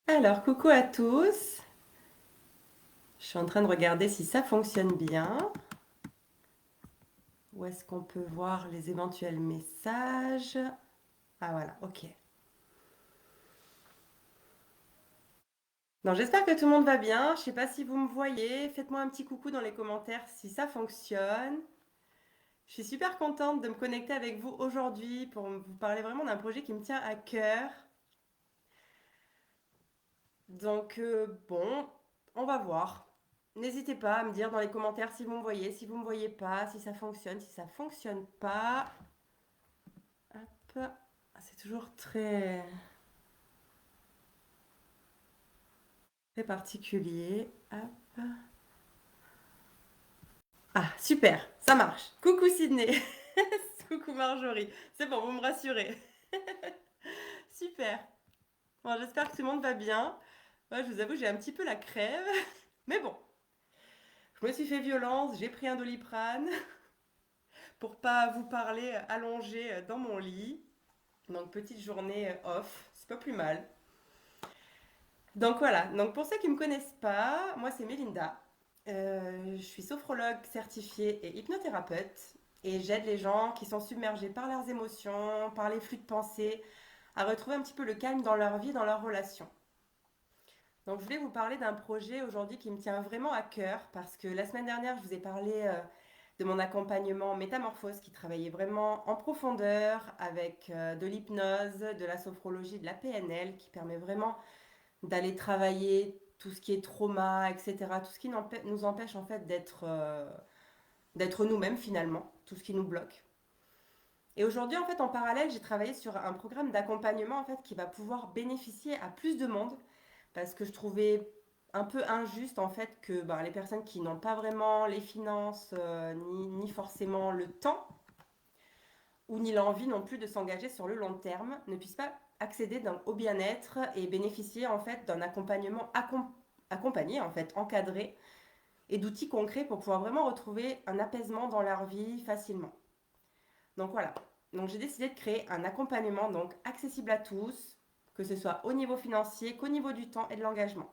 Alors, coucou à tous. Je suis en train de regarder si ça fonctionne bien. Où est-ce qu'on peut voir les éventuels messages? Ah voilà, ok. Donc j'espère que tout le monde va bien. Je sais pas si vous me voyez. Faites-moi un petit coucou dans les commentaires si ça fonctionne. Je suis super contente de me connecter avec vous aujourd'hui pour vous parler vraiment d'un projet qui me tient à cœur. Donc bon, on va voir. N'hésitez pas à me dire dans les commentaires si vous me voyez, si vous me voyez pas, si ça fonctionne, si ça fonctionne pas. Hop. C'est toujours très particulier. Hop. Ah, super, ça marche. Coucou Sydney. Coucou Marjorie. C'est bon, vous me rassurez. Super. Bon, j'espère que tout le monde va bien. Moi, je vous avoue, j'ai un petit peu la crève. Mais bon, je me suis fait violence, j'ai pris un Doliprane pour pas vous parler allongé dans mon lit. Donc, petite journée off, c'est pas plus mal. Donc voilà, donc pour ceux qui ne me connaissent pas, moi c'est Mélinda. Je suis sophrologue certifiée et hypnothérapeute et j'aide les gens qui sont submergés par leurs émotions, par les flux de pensée, à retrouver un petit peu le calme dans leur vie, dans leurs relations. Donc je voulais vous parler d'un projet aujourd'hui qui me tient vraiment à cœur parce que la semaine dernière je vous ai parlé de mon accompagnement Métamorphose qui travaillait vraiment en profondeur avec de l'hypnose, de la sophrologie, de la PNL qui permet vraiment d'aller travailler tout ce qui est trauma, etc. Tout ce qui nous empêche en fait d'être nous-mêmes finalement, tout ce qui nous bloque. Et aujourd'hui, en fait, en parallèle, j'ai travaillé sur un programme d'accompagnement en fait qui va pouvoir bénéficier à plus de monde parce que je trouvais un peu injuste en fait que les personnes qui n'ont pas vraiment les finances ni forcément le temps ou ni l'envie non plus de s'engager sur le long terme ne puissent pas accéder au bien-être et bénéficier en fait d'un accompagnement accompagné en fait, encadré et d'outils concrets pour pouvoir vraiment retrouver un apaisement dans leur vie facilement. Donc voilà. Donc j'ai décidé de créer un accompagnement donc accessible à tous, que ce soit au niveau financier qu'au niveau du temps et de l'engagement.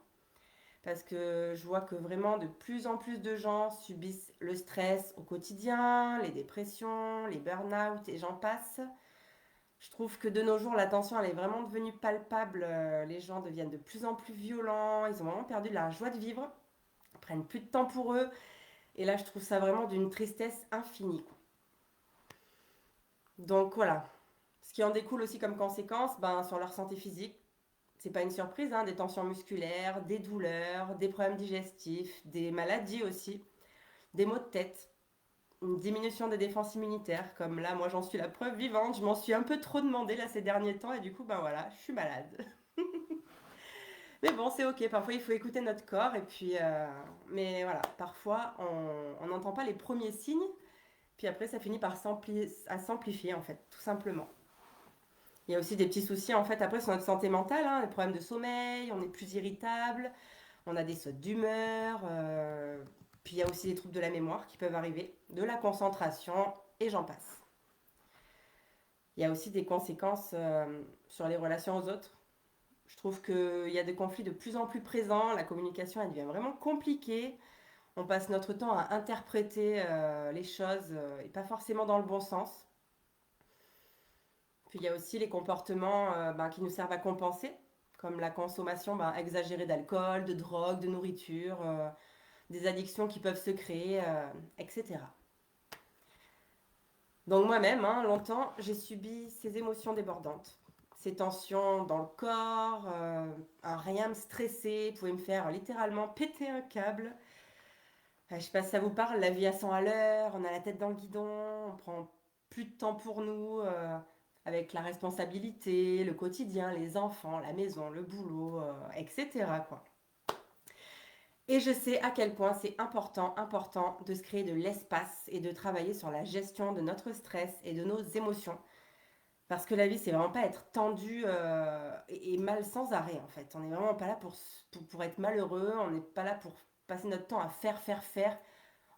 Parce que je vois que vraiment de plus en plus de gens subissent le stress au quotidien, les dépressions, les burn-out et j'en passe. Je trouve que de nos jours, la tension, elle est vraiment devenue palpable. Les gens deviennent de plus en plus violents. Ils ont vraiment perdu la joie de vivre. Ils prennent plus de temps pour eux. Et là, je trouve ça vraiment d'une tristesse infinie, quoi. Donc voilà. Ce qui en découle aussi comme conséquence, sur leur santé physique, c'est pas une surprise, hein, des tensions musculaires, des douleurs, des problèmes digestifs, des maladies aussi, des maux de tête, une diminution des défenses immunitaires, comme là, moi j'en suis la preuve vivante, je m'en suis un peu trop demandé là ces derniers temps et du coup, voilà, je suis malade. Mais bon, c'est ok, parfois il faut écouter notre corps et puis, mais voilà, parfois on n'entend pas les premiers signes, puis après ça finit par s'amplifier en fait, tout simplement. Il y a aussi des petits soucis en fait après sur notre santé mentale, hein, les problèmes de sommeil, on est plus irritable, on a des sautes d'humeur, puis il y a aussi des troubles de la mémoire qui peuvent arriver, de la concentration et j'en passe. Il y a aussi des conséquences sur les relations aux autres. Je trouve qu'il y a des conflits de plus en plus présents, la communication elle devient vraiment compliquée, on passe notre temps à interpréter les choses et pas forcément dans le bon sens. Puis il y a aussi les comportements qui nous servent à compenser, comme la consommation exagérée d'alcool, de drogue, de nourriture, des addictions qui peuvent se créer, etc. Donc moi-même, hein, longtemps, j'ai subi ces émotions débordantes, ces tensions dans le corps, un rien me stressait, pouvait me faire littéralement péter un câble. Je sais pas si ça vous parle, la vie à 100 à l'heure, on a la tête dans le guidon, on prend plus de temps pour nous, avec la responsabilité, le quotidien, les enfants, la maison, le boulot, etc. quoi. Et je sais à quel point c'est important de se créer de l'espace et de travailler sur la gestion de notre stress et de nos émotions. Parce que la vie, c'est vraiment pas être tendu et mal sans arrêt en fait. On n'est vraiment pas là pour être malheureux, on n'est pas là pour passer notre temps à faire.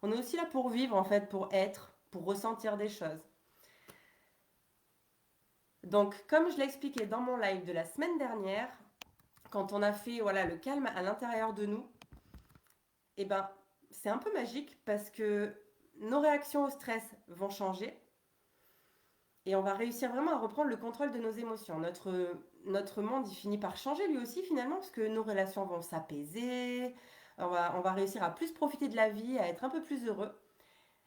On est aussi là pour vivre en fait, pour être, pour ressentir des choses. Donc, comme je l'ai expliqué dans mon live de la semaine dernière, quand on a fait voilà, le calme à l'intérieur de nous, eh ben, c'est un peu magique parce que nos réactions au stress vont changer et on va réussir vraiment à reprendre le contrôle de nos émotions. Notre monde, il finit par changer lui aussi finalement parce que nos relations vont s'apaiser, on va réussir à plus profiter de la vie, à être un peu plus heureux.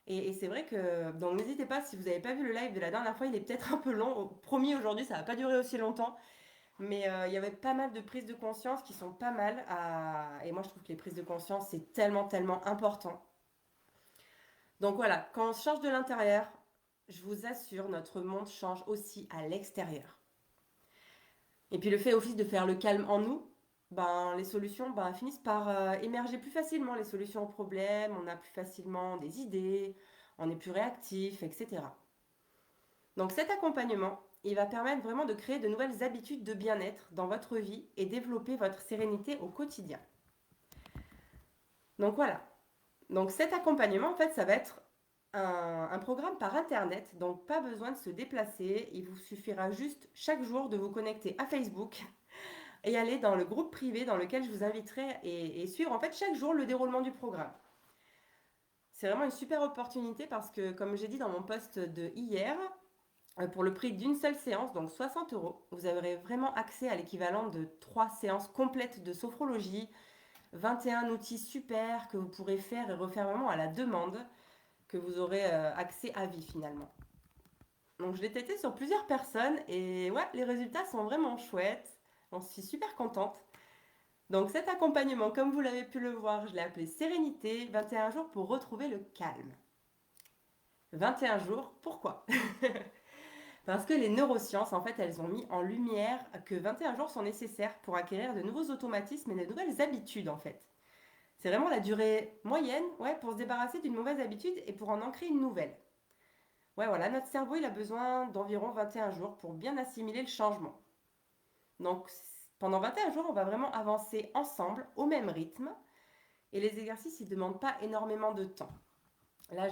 Et c'est vrai que, donc n'hésitez pas, si vous n'avez pas vu le live de la dernière fois, il est peut-être un peu long. Promis, aujourd'hui, ça va pas durer aussi longtemps. Mais il y avait pas mal de prises de conscience qui sont pas mal. Et moi, je trouve que les prises de conscience, c'est tellement, tellement important. Donc voilà, quand on change de l'intérieur, je vous assure, notre monde change aussi à l'extérieur. Et puis le fait aussi de faire le calme en nous, ben, les solutions finissent par émerger plus facilement, les solutions aux problèmes, on a plus facilement des idées, on est plus réactif, etc. Donc cet accompagnement, il va permettre vraiment de créer de nouvelles habitudes de bien-être dans votre vie et développer votre sérénité au quotidien. Donc voilà. Donc cet accompagnement, en fait, ça va être un programme par Internet, donc pas besoin de se déplacer. Il vous suffira juste chaque jour de vous connecter à Facebook et aller dans le groupe privé dans lequel je vous inviterai et suivre en fait chaque jour le déroulement du programme. C'est vraiment une super opportunité parce que, comme j'ai dit dans mon post de hier, pour le prix d'une seule séance, donc 60 euros, vous aurez vraiment accès à l'équivalent de 3 séances complètes de sophrologie, 21 outils super que vous pourrez faire et refaire vraiment à la demande, que vous aurez accès à vie finalement. Donc je l'ai testé sur plusieurs personnes et ouais, les résultats sont vraiment chouettes. J'en suis super contente. Donc cet accompagnement, comme vous l'avez pu le voir, je l'ai appelé Sérénité, 21 jours pour retrouver le calme. 21 jours, pourquoi? Parce que les neurosciences, en fait, elles ont mis en lumière que 21 jours sont nécessaires pour acquérir de nouveaux automatismes et de nouvelles habitudes, en fait. C'est vraiment la durée moyenne, ouais, pour se débarrasser d'une mauvaise habitude et pour en ancrer une nouvelle. Ouais, voilà, notre cerveau, il a besoin d'environ 21 jours pour bien assimiler le changement. Donc, pendant 21 jours, on va vraiment avancer ensemble, au même rythme. Et les exercices, ils ne demandent pas énormément de temps. Là,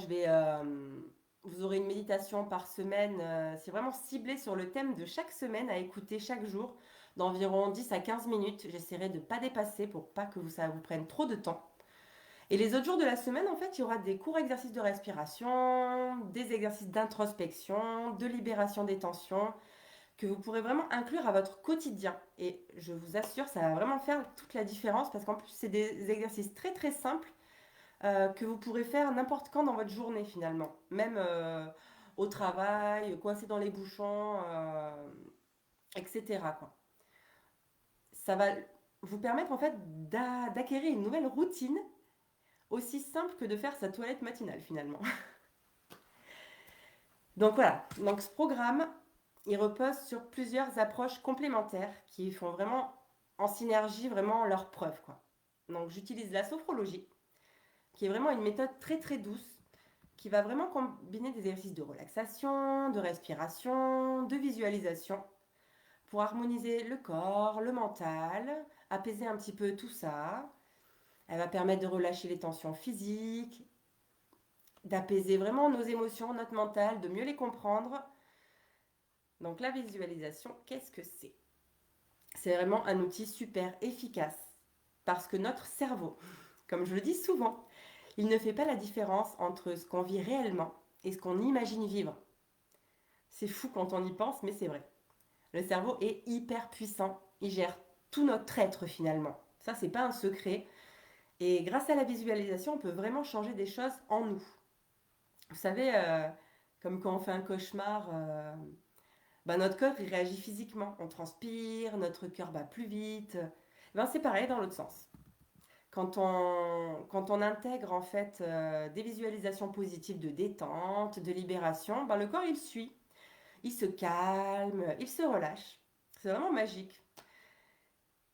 vous aurez une méditation par semaine. C'est vraiment ciblé sur le thème de chaque semaine à écouter chaque jour d'environ 10 à 15 minutes. J'essaierai de ne pas dépasser pour pas que ça vous prenne trop de temps. Et les autres jours de la semaine, en fait, il y aura des courts exercices de respiration, des exercices d'introspection, de libération des tensions, que vous pourrez vraiment inclure à votre quotidien. Et je vous assure, ça va vraiment faire toute la différence parce qu'en plus, c'est des exercices très très simples que vous pourrez faire n'importe quand dans votre journée finalement. Même au travail, coincé dans les bouchons, etc. quoi. Ça va vous permettre en fait d'acquérir une nouvelle routine aussi simple que de faire sa toilette matinale finalement. Donc voilà, donc ce programme, il repose sur plusieurs approches complémentaires qui font vraiment en synergie vraiment leur preuve quoi. Donc j'utilise la sophrologie, qui est vraiment une méthode très très douce, qui va vraiment combiner des exercices de relaxation, de respiration, de visualisation, pour harmoniser le corps, le mental, apaiser un petit peu tout ça. Elle va permettre de relâcher les tensions physiques, d'apaiser vraiment nos émotions, notre mental, de mieux les comprendre. Donc la visualisation, qu'est-ce que c'est? C'est vraiment un outil super efficace parce que notre cerveau, comme je le dis souvent, il ne fait pas la différence entre ce qu'on vit réellement et ce qu'on imagine vivre. C'est fou quand on y pense, mais c'est vrai. Le cerveau est hyper puissant. Il gère tout notre être finalement. Ça, c'est pas un secret. Et grâce à la visualisation, on peut vraiment changer des choses en nous. Vous savez, comme quand on fait un cauchemar, notre corps il réagit physiquement. On transpire, notre cœur bat plus vite. C'est pareil dans l'autre sens. Quand on intègre en fait des visualisations positives de détente, de libération, le corps il suit. Il se calme, il se relâche. C'est vraiment magique.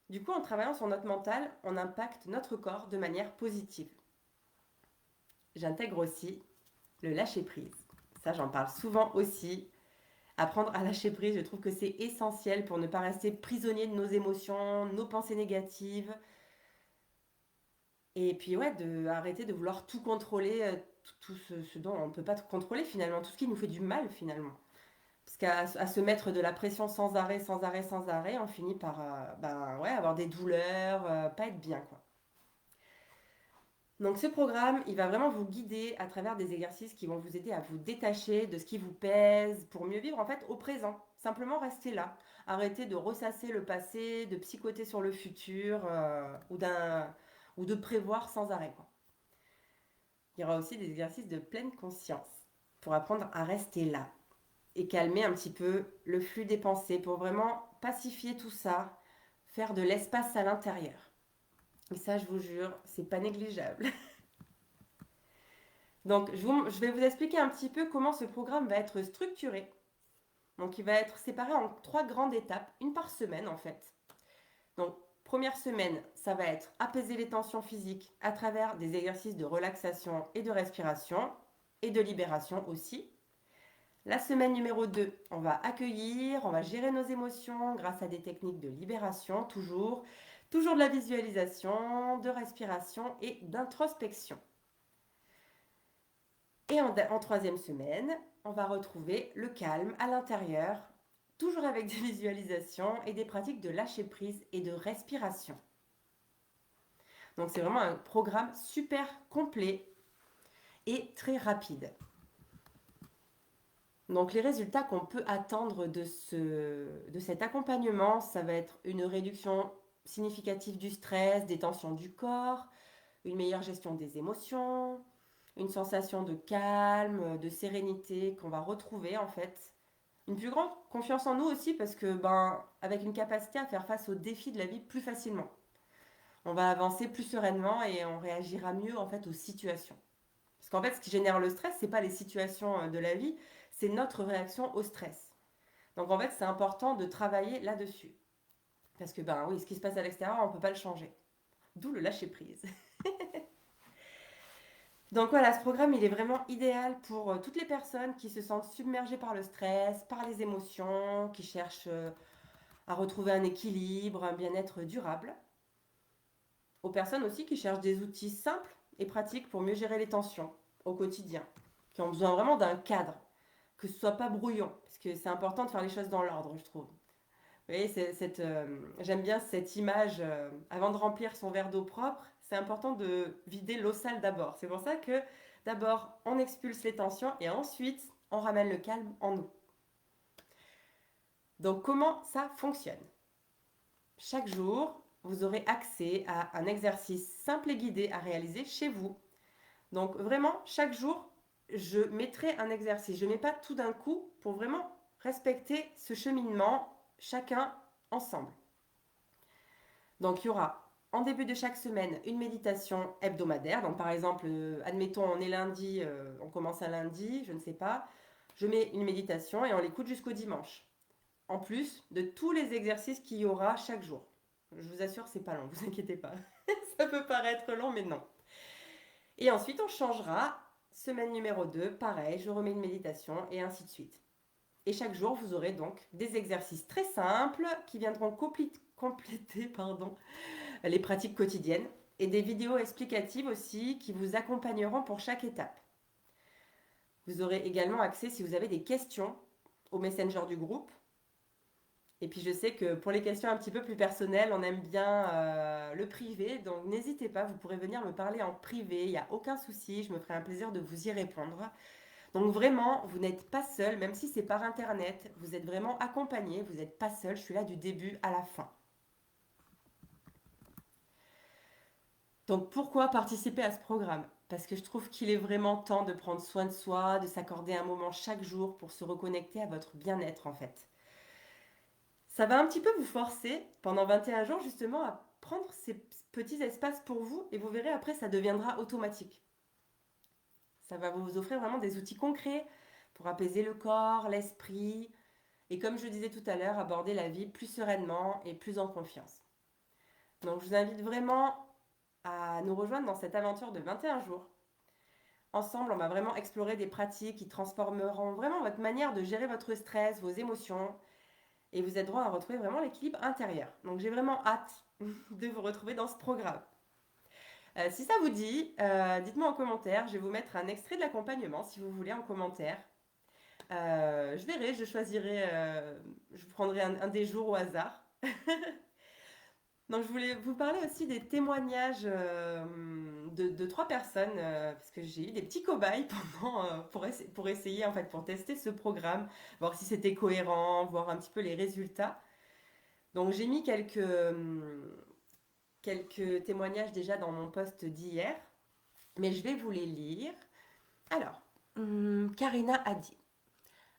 Du coup, en travaillant sur notre mental, on impacte notre corps de manière positive. J'intègre aussi le lâcher-prise. Ça, j'en parle souvent aussi. Apprendre à lâcher prise, je trouve que c'est essentiel pour ne pas rester prisonnier de nos émotions, nos pensées négatives. Et puis, ouais, arrêter de vouloir tout contrôler, tout ce dont on ne peut pas contrôler finalement, tout ce qui nous fait du mal finalement. Parce qu'à se mettre de la pression sans arrêt, sans arrêt, sans arrêt, on finit par ouais, avoir des douleurs, pas être bien, quoi. Donc ce programme, il va vraiment vous guider à travers des exercices qui vont vous aider à vous détacher de ce qui vous pèse pour mieux vivre en fait au présent. Simplement rester là. Arrêtez de ressasser le passé, de psychoter sur le futur ou de prévoir sans arrêt, quoi. Il y aura aussi des exercices de pleine conscience pour apprendre à rester là et calmer un petit peu le flux des pensées pour vraiment pacifier tout ça, faire de l'espace à l'intérieur. Et ça, je vous jure, c'est pas négligeable. Donc, je vais vous expliquer un petit peu comment ce programme va être structuré. Donc, il va être séparé en 3 grandes étapes, une par semaine en fait. Donc, première semaine, ça va être apaiser les tensions physiques à travers des exercices de relaxation et de respiration et de libération aussi. La semaine numéro 2, on va accueillir, on va gérer nos émotions grâce à des techniques de libération, toujours de la visualisation, de respiration et d'introspection. Et en troisième semaine, on va retrouver le calme à l'intérieur, toujours avec des visualisations et des pratiques de lâcher prise et de respiration. Donc c'est vraiment un programme super complet et très rapide. Donc les résultats qu'on peut attendre de cet accompagnement, ça va être une réduction significative du stress, des tensions du corps, une meilleure gestion des émotions, une sensation de calme, de sérénité qu'on va retrouver en fait. Une plus grande confiance en nous aussi parce que avec une capacité à faire face aux défis de la vie plus facilement. On va avancer plus sereinement et on réagira mieux en fait aux situations. Parce qu'en fait, ce qui génère le stress, c'est pas les situations de la vie, c'est notre réaction au stress. Donc en fait, c'est important de travailler là-dessus. Parce que oui, ce qui se passe à l'extérieur, on ne peut pas le changer. D'où le lâcher prise. Donc voilà, ce programme, il est vraiment idéal pour toutes les personnes qui se sentent submergées par le stress, par les émotions, qui cherchent à retrouver un équilibre, un bien-être durable. Aux personnes aussi qui cherchent des outils simples et pratiques pour mieux gérer les tensions au quotidien, qui ont besoin vraiment d'un cadre, que ce soit pas brouillon, parce que c'est important de faire les choses dans l'ordre, je trouve. Vous voyez, j'aime bien cette image, avant de remplir son verre d'eau propre, c'est important de vider l'eau sale d'abord. C'est pour ça que d'abord, on expulse les tensions et ensuite, on ramène le calme en nous. Donc, comment ça fonctionne? Chaque jour, vous aurez accès à un exercice simple et guidé à réaliser chez vous. Donc, vraiment, chaque jour, je mettrai un exercice. Je ne mets pas tout d'un coup pour vraiment respecter ce cheminement, chacun ensemble. Donc, il y aura en début de chaque semaine une méditation hebdomadaire. Donc, par exemple, admettons, on est lundi, on commence un lundi, je ne sais pas. Je mets une méditation et on l'écoute jusqu'au dimanche. En plus de tous les exercices qu'il y aura chaque jour. Je vous assure, c'est pas long, vous inquiétez pas. Ça peut paraître long, mais non. Et ensuite, on changera. Semaine numéro 2, pareil, je remets une méditation et ainsi de suite. Et chaque jour, vous aurez donc des exercices très simples qui viendront compléter les pratiques quotidiennes et des vidéos explicatives aussi qui vous accompagneront pour chaque étape. Vous aurez également accès, si vous avez des questions, au Messenger du groupe. Et puis je sais que pour les questions un petit peu plus personnelles, on aime bien le privé, donc n'hésitez pas, vous pourrez venir me parler en privé, il n'y a aucun souci, je me ferai un plaisir de vous y répondre. Donc vraiment, vous n'êtes pas seul, même si c'est par internet, vous êtes vraiment accompagné, vous n'êtes pas seul, je suis là du début à la fin. Donc pourquoi participer à ce programme? Parce que je trouve qu'il est vraiment temps de prendre soin de soi, de s'accorder un moment chaque jour pour se reconnecter à votre bien-être en fait. Ça va un petit peu vous forcer pendant 21 jours justement à prendre ces petits espaces pour vous et vous verrez après ça deviendra automatique. Ça va vous offrir vraiment des outils concrets pour apaiser le corps, l'esprit et comme je disais tout à l'heure, aborder la vie plus sereinement et plus en confiance. Donc je vous invite vraiment à nous rejoindre dans cette aventure de 21 jours. Ensemble, on va vraiment explorer des pratiques qui transformeront vraiment votre manière de gérer votre stress, vos émotions et vous aideront à retrouver vraiment l'équilibre intérieur. Donc j'ai vraiment hâte de vous retrouver dans ce programme. Si ça vous dit, dites-moi en commentaire, je vais vous mettre un extrait de l'accompagnement si vous voulez en commentaire. Je verrai, je choisirai, je prendrai un des jours au hasard. Donc, je voulais vous parler aussi des témoignages de trois personnes, parce que j'ai eu des petits cobayes pour essayer, en fait, pour tester ce programme, voir si c'était cohérent, voir un petit peu les résultats. Donc, j'ai mis quelques témoignages déjà dans mon post d'hier, mais je vais vous les lire. Alors, Karina a dit,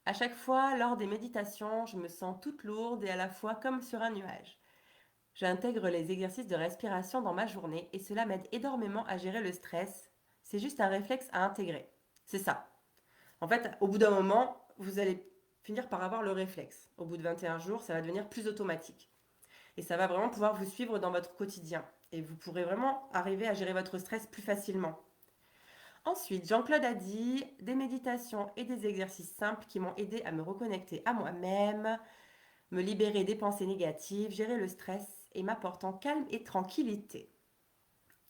à chaque fois, lors des méditations, je me sens toute lourde et à la fois comme sur un nuage. J'intègre les exercices de respiration dans ma journée et cela m'aide énormément à gérer le stress. C'est juste un réflexe à intégrer. C'est ça. En fait, au bout d'un moment, vous allez finir par avoir le réflexe. Au bout de 21 jours, ça va devenir plus automatique. Et ça va vraiment pouvoir vous suivre dans votre quotidien. Et vous pourrez vraiment arriver à gérer votre stress plus facilement. Ensuite, Jean-Claude a dit des méditations et des exercices simples qui m'ont aidé à me reconnecter à moi-même, me libérer des pensées négatives, gérer le stress et m'apportant calme et tranquillité.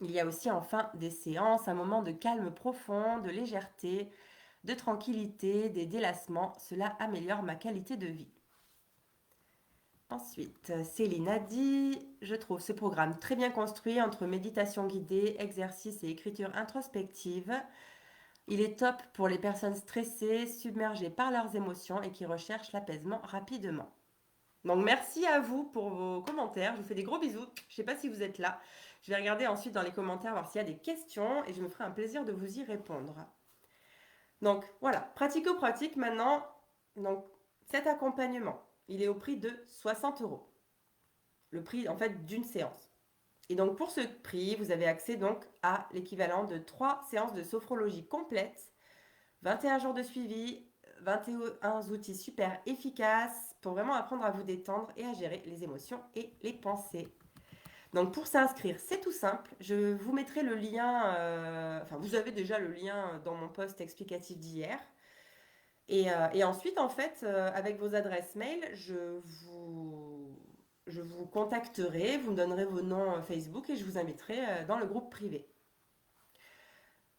Il y a aussi enfin des séances, un moment de calme profond, de légèreté, de tranquillité, des délassements. Cela améliore ma qualité de vie. Ensuite, Céline a dit, je trouve ce programme très bien construit entre méditation guidée, exercice et écriture introspective. Il est top pour les personnes stressées, submergées par leurs émotions et qui recherchent l'apaisement rapidement. Donc merci à vous pour vos commentaires. Je vous fais des gros bisous. Je ne sais pas si vous êtes là. Je vais regarder ensuite dans les commentaires voir s'il y a des questions et je me ferai un plaisir de vous y répondre. Donc voilà, pratico-pratique maintenant. Donc cet accompagnement, il est au prix de 60 euros. Le prix en fait d'une séance. Et donc pour ce prix, vous avez accès donc à l'équivalent de 3 séances de sophrologie complètes, 21 jours de suivi, 21 outils super efficaces pour vraiment apprendre à vous détendre et à gérer les émotions et les pensées. Donc pour s'inscrire, c'est tout simple. Je vous mettrai le lien, enfin vous avez déjà le lien dans mon post explicatif d'hier. Et ensuite, en fait, avec vos adresses mail, je vous contacterai, vous me donnerez vos noms Facebook et je vous inviterai dans le groupe privé.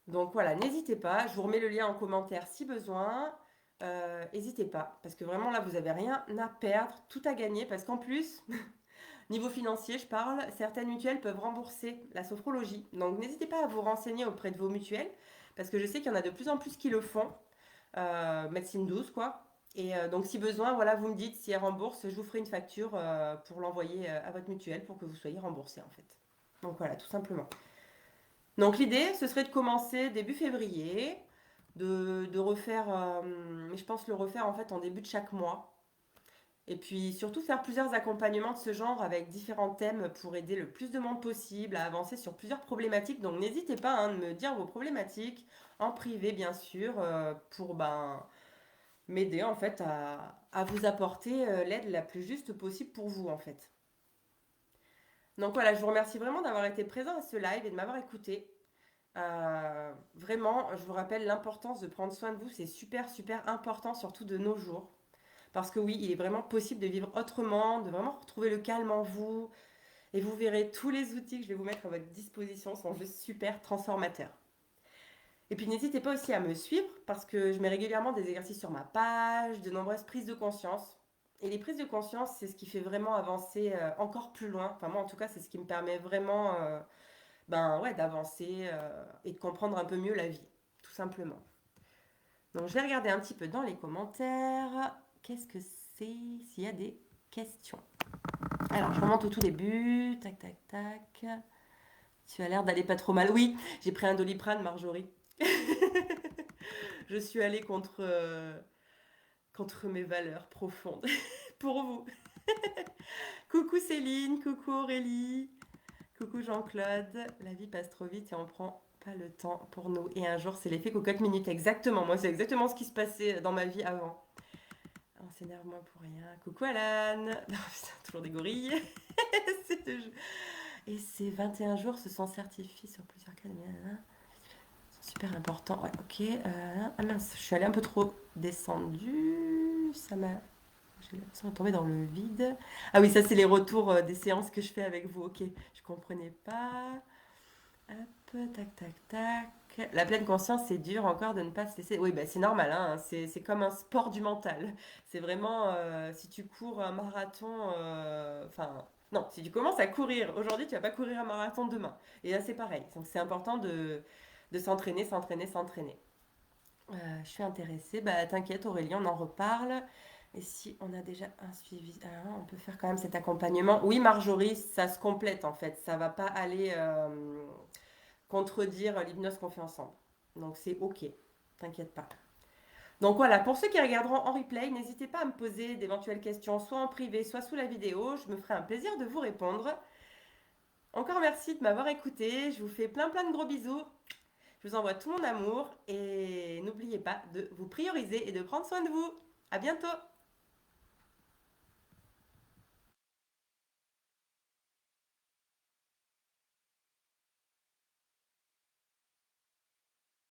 Donc voilà, n'hésitez pas, je vous remets le lien en commentaire si besoin. N'hésitez pas, parce que vraiment là, vous n'avez rien à perdre, tout à gagner, parce qu'en plus, niveau financier, je parle, certaines mutuelles peuvent rembourser la sophrologie. Donc n'hésitez pas à vous renseigner auprès de vos mutuelles, parce que je sais qu'il y en a de plus en plus qui le font, médecine douce quoi. Et donc si besoin, voilà, vous me dites si elle rembourse, je vous ferai une facture pour l'envoyer à votre mutuelle pour que vous soyez remboursé en fait. Donc voilà, tout simplement. Donc l'idée, ce serait de commencer début février, de refaire, mais je pense le refaire en fait en début de chaque mois. Et puis surtout faire plusieurs accompagnements de ce genre avec différents thèmes pour aider le plus de monde possible à avancer sur plusieurs problématiques. Donc n'hésitez pas hein, de me dire vos problématiques en privé bien sûr pour m'aider en fait à vous apporter l'aide la plus juste possible pour vous en fait. Donc voilà, je vous remercie vraiment d'avoir été présent à ce live et de m'avoir écouté. Vraiment, je vous rappelle l'importance de prendre soin de vous, c'est super super important, surtout de nos jours. Parce que oui, il est vraiment possible de vivre autrement, de vraiment retrouver le calme en vous. Et vous verrez, tous les outils que je vais vous mettre à votre disposition sont juste super transformateurs. Et puis n'hésitez pas aussi à me suivre parce que je mets régulièrement des exercices sur ma page, de nombreuses prises de conscience. Et les prises de conscience, c'est ce qui fait vraiment avancer encore plus loin. Enfin moi en tout cas, c'est ce qui me permet vraiment ouais, d'avancer et de comprendre un peu mieux la vie, tout simplement. Donc je vais regarder un petit peu dans les commentaires. Qu'est-ce que c'est s'il y a des questions? Alors je remonte au tout début. Tac, tac, tac. Tu as l'air d'aller pas trop mal. Oui, j'ai pris un Doliprane, Marjorie. Je suis allée contre mes valeurs profondes. Pour vous. Coucou Céline, coucou Aurélie, coucou Jean-Claude. La vie passe trop vite et on prend pas le temps pour nous. Et un jour, c'est l'effet cocotte minute. Exactement. Moi, c'est exactement ce qui se passait dans ma vie avant. On s'énerve moins pour rien. Coucou Alan. Non, putain, toujours des gorilles. Et ces 21 jours se sont certifiés sur plusieurs cas. C'est super important. Ouais, ok. Ah mince, je suis allée un peu trop descendue. J'ai l'impression de tomber dans le vide. Ah oui, ça c'est les retours des séances que je fais avec vous. Ok, je comprenais pas. Hop, tac, tac, tac. La pleine conscience, c'est dur encore de ne pas se laisser. Oui, bah, c'est normal, hein, c'est comme un sport du mental. C'est vraiment, si tu cours un marathon, enfin, non, si tu commences à courir aujourd'hui, tu vas pas courir un marathon demain. Et là, c'est pareil. Donc, c'est important de s'entraîner, s'entraîner, s'entraîner. Je suis intéressée. Bah, t'inquiète, Aurélie, on en reparle. Et si on a déjà un suivi, on peut faire quand même cet accompagnement. Oui, Marjorie, ça se complète en fait. Ça va pas aller contredire l'hypnose qu'on fait ensemble. Donc c'est ok. T'inquiète pas. Donc voilà, pour ceux qui regarderont en replay, n'hésitez pas à me poser d'éventuelles questions, soit en privé, soit sous la vidéo. Je me ferai un plaisir de vous répondre. Encore merci de m'avoir écouté. Je vous fais plein plein de gros bisous. Je vous envoie tout mon amour et n'oubliez pas de vous prioriser et de prendre soin de vous. À bientôt!